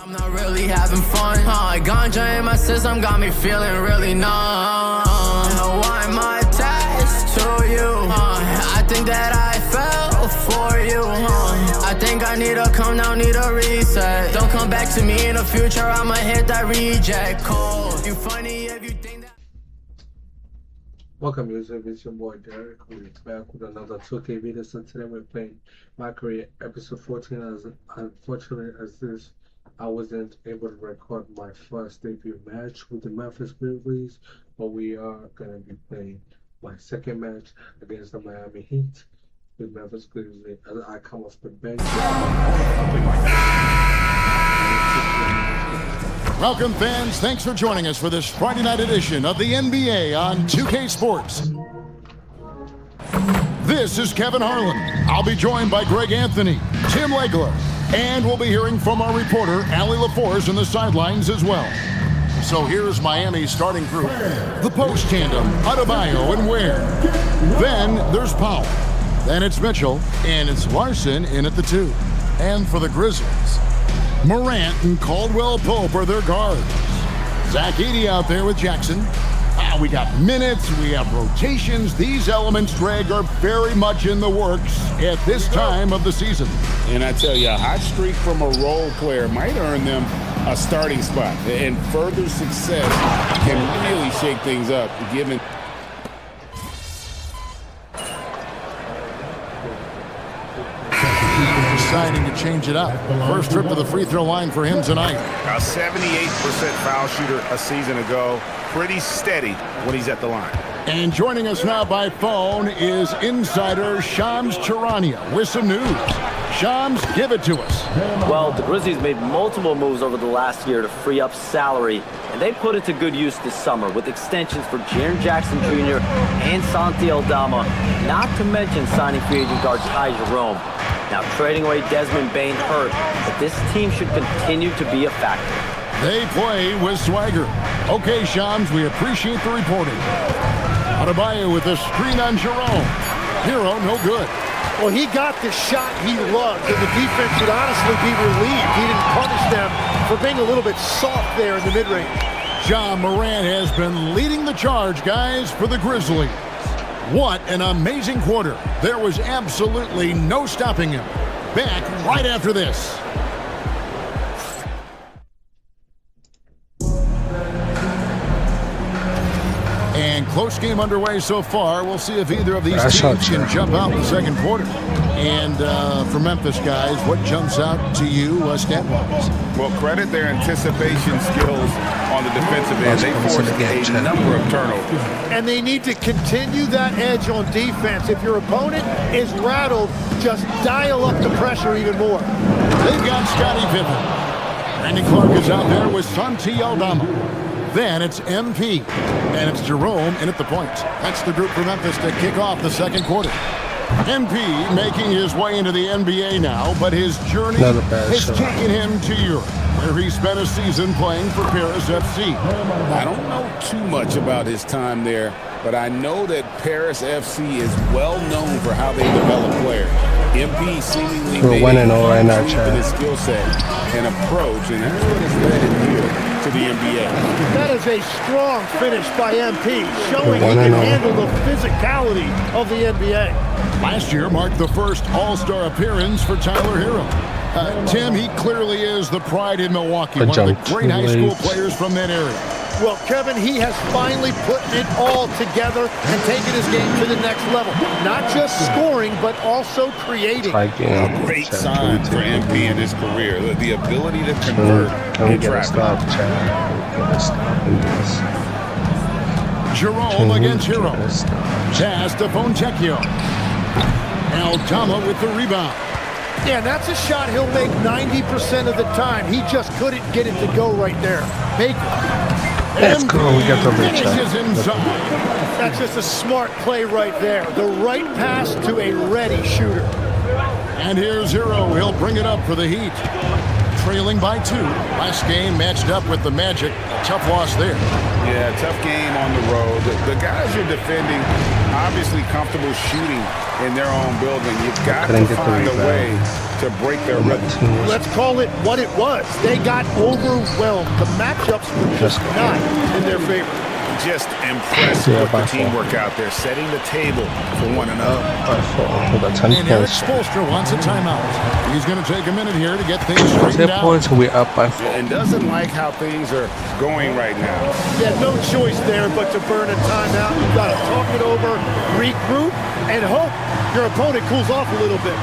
I'm not really having fun. Ganja in my system got me feeling really numb. Why am I attached to you? I think that I fell for you. I think I need to come down, need a reset. Don't come back to me in the future, I'ma hit that reject code. You funny if you think that. Welcome, YouTube. It's your boy Derek. We're back with another 2K video. So today we're playing My Career episode 14. As unfortunate as this, I wasn't able to record my first debut match with the Memphis Grizzlies, but we are gonna be playing my second match against the Miami Heat with Memphis Grizzlies as I come off the bench. Welcome, fans. Thanks for joining us for this Friday night edition of the NBA on 2K Sports. This is Kevin Harlan. I'll be joined by Greg Anthony, Tim Legler, and we'll be hearing from our reporter, Allie LaForce, in the sidelines as well. So here's Miami's starting group. The post tandem, Adebayo and Ware. Then there's Powell. Then it's Mitchell, and it's Larson in at the 2. And for the Grizzlies, Morant and Caldwell Pope are their guards. Zach Edey out there with Jackson. We got minutes, we have rotations. These elements, Greg, are very much in the works at this time of the season. And I tell you, a hot streak from a role player might earn them a starting spot. And further success can really shake things up, given... Deciding to change it up. First trip to the free throw line for him tonight. A 78% foul shooter a season ago. Pretty steady when he's at the line. And joining us now by phone is insider Shams Charania with some news. Shams, give it to us. Well, the Grizzlies made multiple moves over the last year to free up salary, and they put it to good use this summer with extensions for Jaren Jackson Jr. and Santi Aldama, not to mention signing free agent guard Ty Jerome. Now, trading away Desmond Bane hurt, but this team should continue to be a factor. They play with swagger. Okay, Shams, we appreciate the reporting. Adebayo with a screen on Jerome. Hero, no good. Well, he got the shot he loved, and the defense should honestly be relieved. He didn't punish them for being a little bit soft there in the mid-range. Ja Morant has been leading the charge, guys, for the Grizzlies. What an amazing quarter. There was absolutely no stopping him. Back right after this. And close game underway so far. We'll see if either of these teams can jump out in the second quarter. And for Memphis, guys, what jumps out to you stat-wise? Well, credit their anticipation skills on the defensive end. They forced a number of turnovers. And they need to continue that edge on defense. If your opponent is rattled, just dial up the pressure even more. They've got Scottie Pippen. Randy Clark is out there with Santi Aldama. Then it's MP, and it's Jerome in at the point. That's the group for Memphis to kick off the second quarter. MP making his way into the NBA now, but his journey has taken him to Europe, where he spent a season playing for Paris FC. I don't know too much about his time there, but I know that Paris FC is well known for how they develop players. MP seemingly made his skill set and approach, and that's what has led him here to the NBA. That is a strong finish by MP, showing he can handle the physicality of the NBA. Last year marked the first All-Star appearance for Tyler Hero. Tim, he clearly is the pride in Milwaukee, one of the great high school players from that area. Well, Kevin, he has finally put it all together and taken his game to the next level. Not just scoring, but also creating. A great sign for MP in his career, the ability to convert in traffic. Jerome against Hero. Pass to Fontecchio. Aldama with the rebound. Yeah, that's a shot he'll make 90% of the time. He just couldn't get it to go right there. Baker. Let's go. We got the finishes inside. That's just a smart play right there. The right pass to a ready shooter. And here's Hero. He'll bring it up for the Heat. trailing by 2. Last game matched up with the Magic. A tough loss there. Yeah, tough game on the road. The guys you're defending obviously comfortable shooting in their own building. You've got to find a way to break their rhythm. Let's call it what it was. They got overwhelmed. The matchups were just not in their favor. Just impressive with the teamwork out there, setting the table for one another. And Eric Spoelstra wants a timeout. He's going to take a minute here to get things straightened out. We're up by 4. And doesn't like how things are going right now. Yeah, no choice there but to burn a timeout. You've got to talk it over, regroup, and hope your opponent cools off a little bit.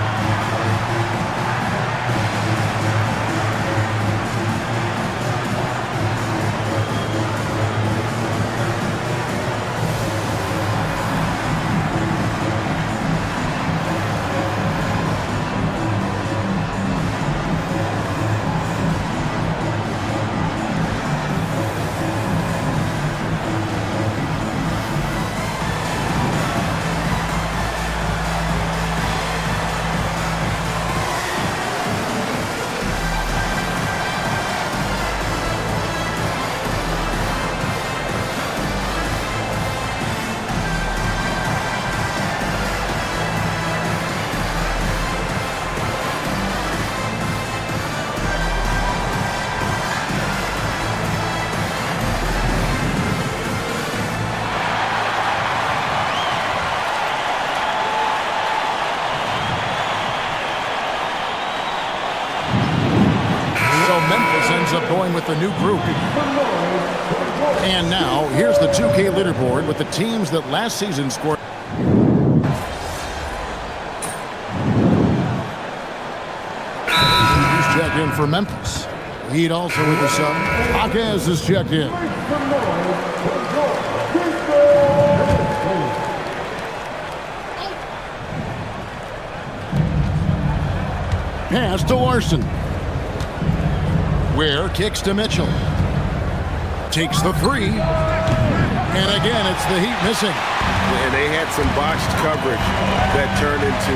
Up going with the new group. And now, here's the 2K leaderboard with the teams that last season scored. He's checked in for Memphis. Heat also with the sub. Jaquez is checked in. Pass to Larson. Ware kicks to Mitchell. Takes the 3. And again, it's the Heat missing. And they had some botched coverage that turned into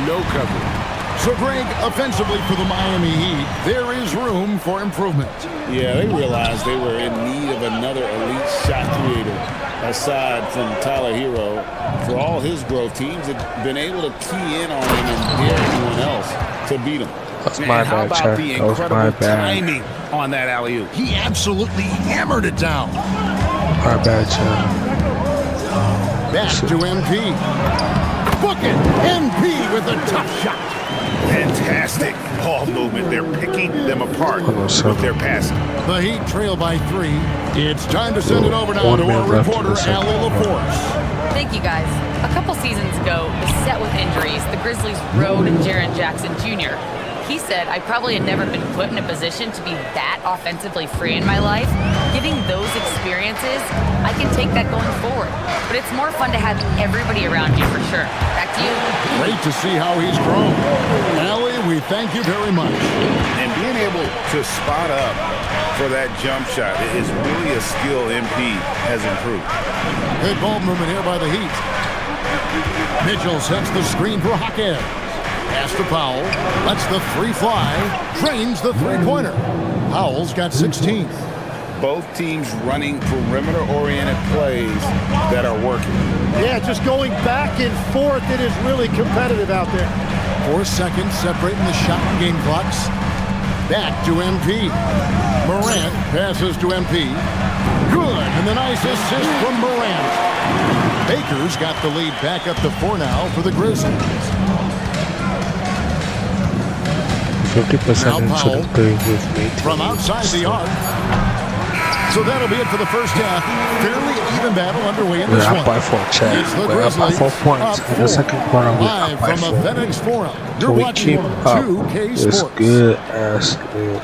no coverage. So, Greg, offensively for the Miami Heat, there is room for improvement. Yeah, they realized they were in need of another elite shot creator aside from Tyler Hero. For all his growth, teams have been able to key in on him and dare anyone else to beat him. That's my bad, Chuck. That was my bad. Timing on that alley-oop. He absolutely hammered it down. My bad, Chuck. Back to MP. Book it! MP with a tough shot. Fantastic ball movement. They're picking them apart with their passing. The Heat trail by 3. It's time to send it over now to our reporter, Allie LaForce. Thank you, guys. A couple seasons ago, beset with injuries, the Grizzlies rode Jaren Jackson Jr. He said, I probably had never been put in a position to be that offensively free in my life. Giving those experiences, I can take that going forward. But it's more fun to have everybody around you for sure. Back to you. Great to see how he's grown. Allie, we thank you very much. And being able to spot up for that jump shot is really a skill MP has improved. Good ball movement here by the Heat. Mitchell sets the screen for Jaquez. Pass to Powell. Lets the 3 fly. Drains the 3-pointer. Powell's got 16. Both teams running perimeter-oriented plays that are working. Yeah, just going back and forth. It is really competitive out there. 4 seconds separating the shot and game clocks. Back to MP. Morant passes to MP. Good, and the nice assist from Morant. Baker's got the lead back up to 4 now for the Grizzlies. 50% shouldn't play with me. From outside the arc. So that'll be it for the first half. Fairly even battle underway in this one. We're up by 4, Chad. It's the We're up by 4 points. In the second quarter, we're up by 4. Live from a FedEx Forum. You're We watching keep up 2K this Sports. good ass lead.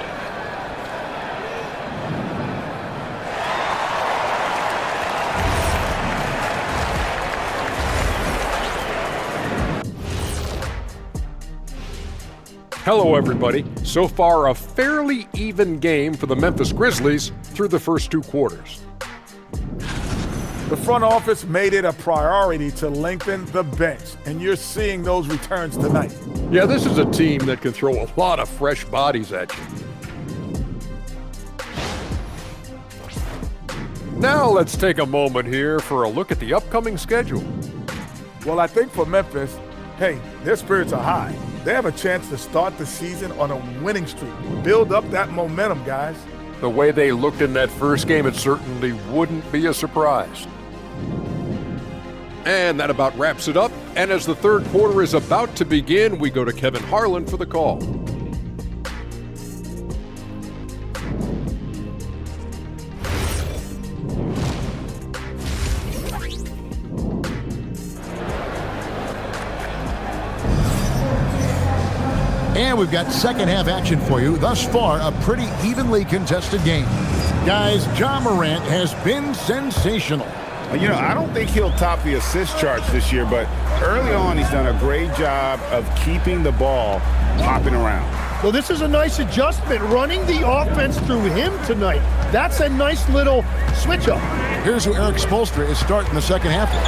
Hello, everybody. So far, a fairly even game for the Memphis Grizzlies through the first 2 quarters. The front office made it a priority to lengthen the bench, and you're seeing those returns tonight. Yeah, this is a team that can throw a lot of fresh bodies at you. Now let's take a moment here for a look at the upcoming schedule. Well, I think for Memphis, hey, their spirits are high. They have a chance to start the season on a winning streak. Build up that momentum, guys. The way they looked in that first game, it certainly wouldn't be a surprise. And that about wraps it up. And as the third quarter is about to begin, we go to Kevin Harlan for the call. And we've got second half action for you. Thus far, a pretty evenly contested game. Guys, Ja Morant has been sensational. You know, I don't think he'll top the assist charts this year, but early on he's done a great job of keeping the ball hopping around. Well, this is a nice adjustment, running the offense through him tonight. That's a nice little switch up. Here's who Eric Spoelstra is starting the second half with.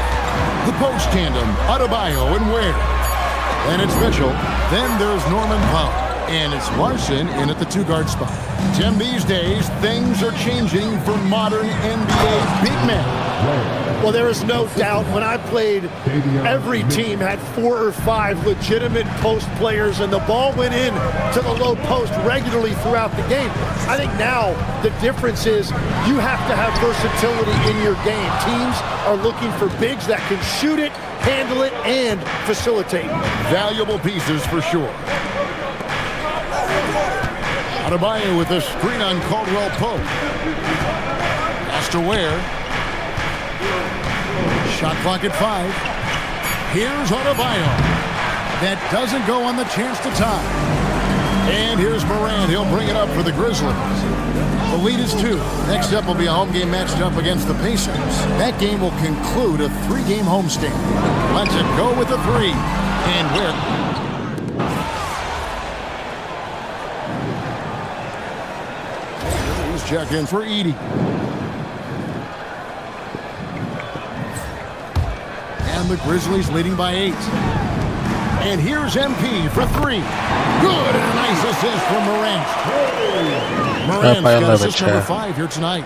The post tandem, Adebayo and Ware. Then it's Mitchell. Then there's Norman Powell. And it's Larson in at the two-guard spot. Tim, these days, things are changing for modern NBA big men. Well, there is no doubt when I played, every team had 4 or 5 legitimate post players, and the ball went in to the low post regularly throughout the game. I think now the difference is you have to have versatility in your game. Teams are looking for bigs that can shoot it, handle it, and facilitate. Valuable pieces for sure. Adebayo with a screen on Caldwell Pope. Pass to Ware. Shot clock at 5. Here's Adebayo. That doesn't go on the chance to tie. And here's Morant. He'll bring it up for the Grizzlies. The lead is 2. Next up will be a home game matched up against the Pacers. That game will conclude a 3-game homestand. Let's go with a 3. And Ware. Check in for Edey. And the Grizzlies leading by 8. And here's MP for 3. Good, and a nice assist from Morant. Morant's got assist number 5 here tonight.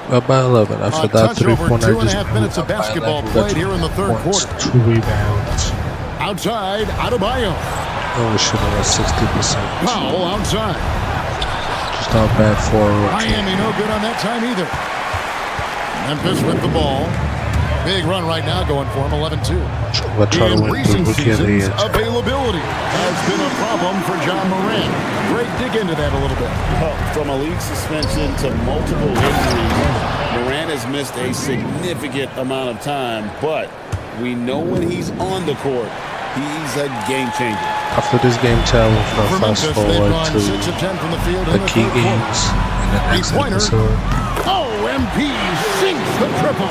Up by 11 after that 3-point. 2.5 minutes of basketball played here in the third quarter. 2 rebounds. Outside, Adebayo. Only shooting at 60%. Powell outside. Not bad for Miami, no good on that time either. Memphis with the ball. Big run right now going for him, 11-2. In recent seasons, availability has been a problem for Ja Morant. Great dig into that a little bit. From a league suspension to multiple injuries, Morant has missed a significant amount of time, but we know when he's on the court, he's a game changer. After this game, we'll fast forward to the key games in the next episode. Oh, MP sinks the triple.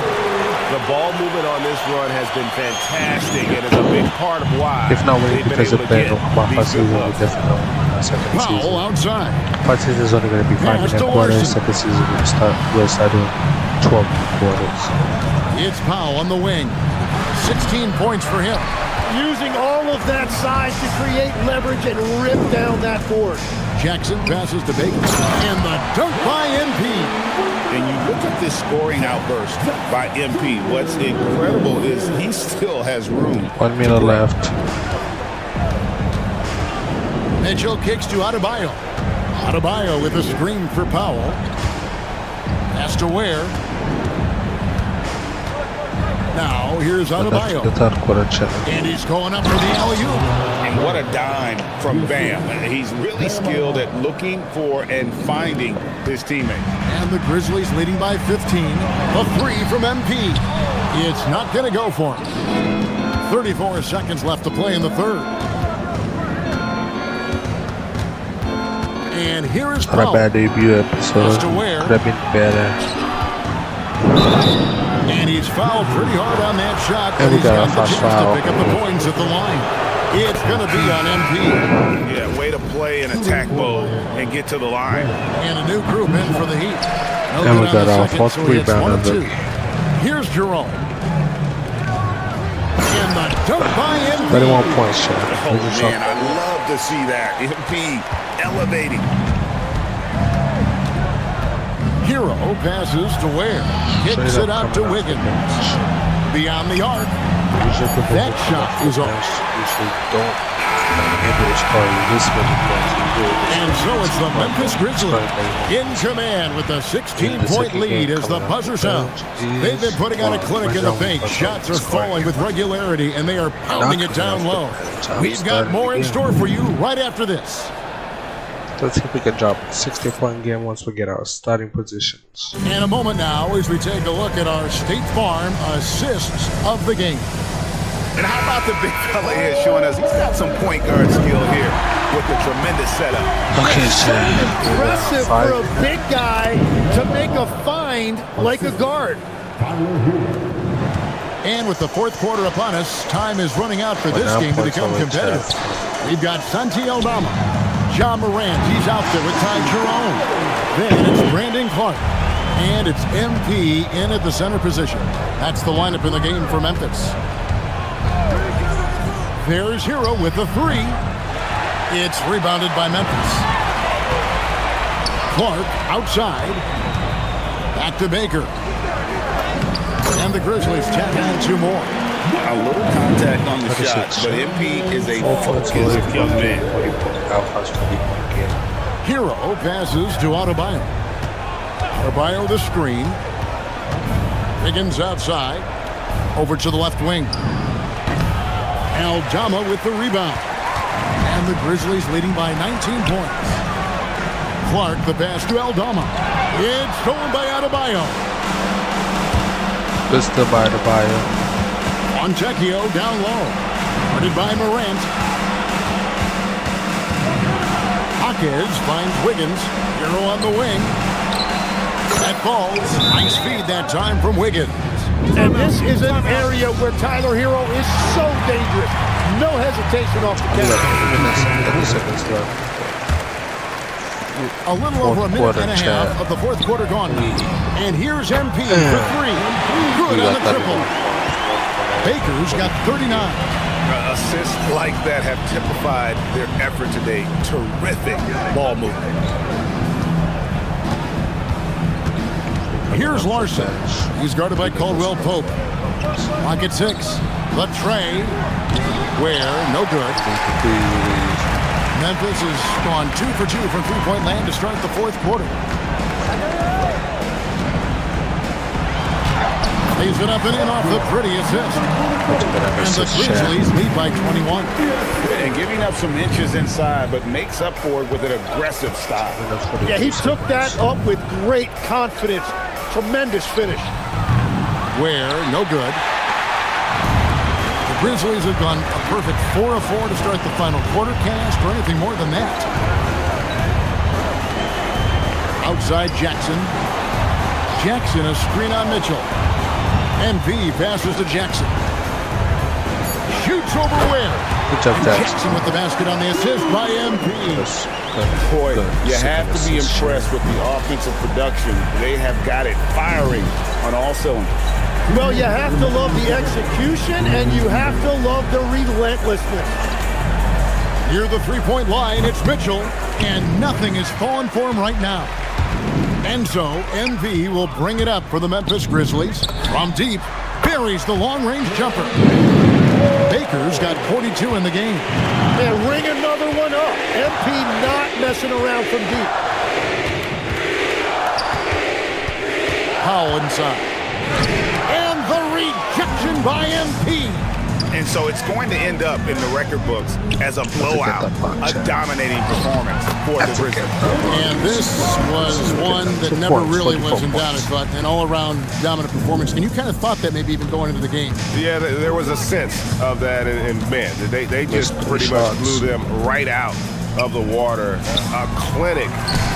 The ball movement on this run has been fantastic and is a big part of why. If not winning because of that, my first season will definitely win second season. Outside. First season is only going to be 5 quarters. Second season we'll start doing 12 quarters. It's Powell on the wing. 16 points for him. Using all of that size to create leverage and rip down that board. Jackson passes to Baker. And the dunk by MP. And you look at this scoring outburst by MP. What's incredible is he still has room. 1 minute left. Mitchell kicks to Adebayo. Adebayo with a screen for Powell. Pass to Ware. Now, here's Adebayo. And he's going up for the alley-oop. And what a dime from Bam. He's really skilled at looking for and finding his teammate. And the Grizzlies leading by 15. A 3 from MP. It's not going to go for him. 34 seconds left to play in the third. And here is Powell. Not a bad debut episode. Could have been better. And he's fouled pretty hard on that shot, but he's got the chance to pick up the points at the line. It's going to be on MP. Yeah, way to play in attack mode and get to the line. And a new group in for the Heat. And we got our fourth rebound. Here's Jerome. And the dunk by MP. 31 points, shot. Oh, man, I love to see that. MP elevating. Hero passes to Ware. Kicks it out to Wiggins. Beyond the arc. That shot is off. Usually don't handle this part this many points. And so it's the Memphis Grizzlies in command with a 16-point lead as the buzzer sounds. They've been putting on a clinic in the paint. Shots are falling with regularity, and they are pounding it down low. We've got more in store for you right after this. Let's see if we can drop a 60-point game once we get our starting positions. In a moment now, as we take a look at our State Farm assists of the game. And how about the big fella here showing us he's got some point guard skill here with the tremendous setup. Okay, so impressive for a big guy to make a find like a guard. And with the fourth quarter upon us, time is running out for this game to become competitive. We've got Santi Aldama, John Morant, he's out there with Ty Jerome. Then it's Brandon Clark. And it's MP in at the center position. That's the lineup in the game for Memphis. There's Hero with the three. It's rebounded by Memphis. Clark outside. Back to Baker. And the Grizzlies tack on two more. A little contact on the shot, but MP is a focused young man. Hero passes to Adebayo. Adebayo the screen. Higgins outside. Over to the left wing. Aldama with the rebound. And the Grizzlies leading by 19 points. Clark the pass to Aldama. It's stolen by Adebayo. Good still by Adebayo. Fontecchio down low. Guarded by Morant. Hawkins finds Wiggins. Hero on the wing. That falls. Nice feed that time from Wiggins. And this is an area where Tyler Hero is so dangerous. No hesitation off the catch. A little over a minute and a half of the fourth quarter gone. And here's MP for three. Good on the triple. Baker's got 39. Assists like that have typified their effort today. Terrific ball movement. Here's Larson. He's guarded by Caldwell Pope. Pocket six. The tray. Where? No good. Memphis has gone 2 for 2 from three-point land to start the fourth quarter. Lays it up and in off the pretty assist. And the Grizzlies lead by 21. And giving up some inches inside, but makes up for it with an aggressive style. Yeah, he took that up with great confidence. Tremendous finish. Where? No good. The Grizzlies have gone a perfect 4 of 4 to start the final quarter. Can't ask for anything more than that. Outside Jackson. Jackson a screen on Mitchell. MP passes to Jackson. Shoots over Ware. Good job, Jackson with the basket on the assist by MP. Boy, you have to be impressed with the offensive production. They have got it firing on all cylinders. Well, you have to love the execution, and you have to love the relentlessness. Near the three-point line, it's Mitchell, and nothing is falling for him right now. And so, MP will bring it up for the Memphis Grizzlies. From deep, buries the long-range jumper. Baker's got 42 in the game. And ring another one up. MP not messing around from deep. Powell inside. And the rejection by MP. And so it's going to end up in the record books as a blowout, a dominating performance for the Grizzlies. And this was one that never really was in doubt, but an all-around dominant performance. And you kind of thought that maybe even going into the game. Yeah, there was a sense of that, and man, they just pretty much blew them right out of the water. A clinic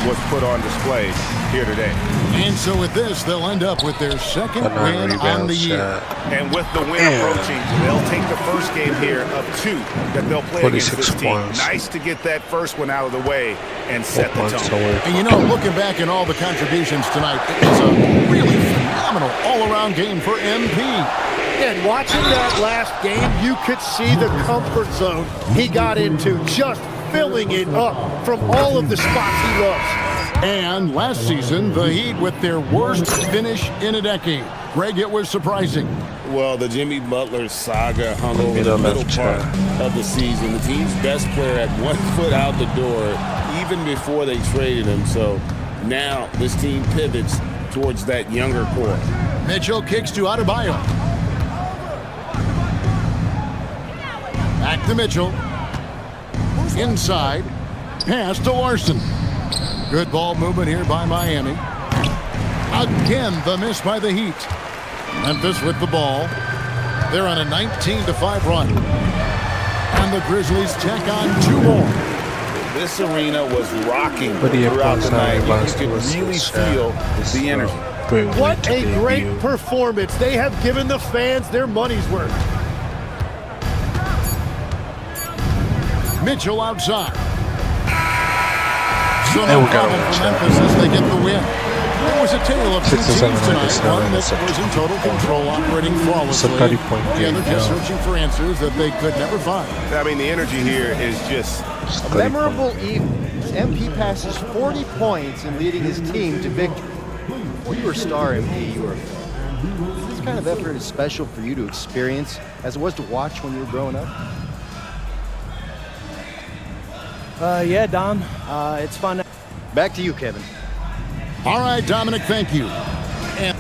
was put on display here today. And so with this, they'll end up with their second win on the year. And with the win approaching, they'll take the first game here of 2 that they'll play against this team. Nice to get that first one out of the way and set the tone. And you know, looking back at all the contributions tonight, it was a really phenomenal all-around game for MP. And watching that last game, you could see the comfort zone he got into, just filling it up from all of the spots he loves. And last season, the Heat with their worst finish in a decade. Greg, it was surprising. Well, the Jimmy Butler saga hung over the middle part of the season. The team's best player had 1 foot out the door even before they traded him. So now this team pivots towards that younger core. Mitchell kicks to Adebayo. Back to Mitchell. Inside. Pass to Larson. Good ball movement here by Miami. Again, the miss by the Heat. Memphis with the ball. They're on a 19-5 run. And the Grizzlies check on 2 more. This arena was rocking throughout the night. You could really feel the energy. What a great performance. They have given the fans their money's worth. Mitchell outside. So no problem for Memphis as they get the win. It was a tale of 2 teams tonight. One that was in total control, operating flawlessly. The other just searching for answers that they could never find. I mean, the energy here is just a memorable evening. MP passes 40 points in leading his team to victory. Well, you were a star, MP. You were a fan. This kind of effort is special for you to experience as it was to watch when you were growing up. Yeah, Dom. It's fun. Back to you, Kevin. All right, Dominic, thank you. And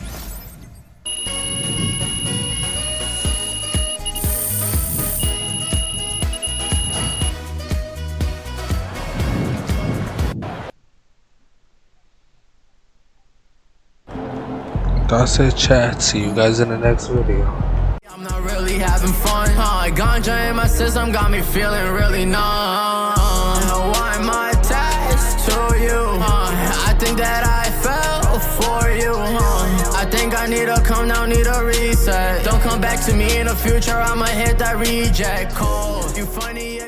that's it, chat. See you guys in the next video. I'm not really having fun. Ganja in my system got me feeling really numb. Why am I attached to you? I think that I fell for you. I think I need to come down, need a reset. Don't come back to me in the future, I'ma hit that reject call. You funny.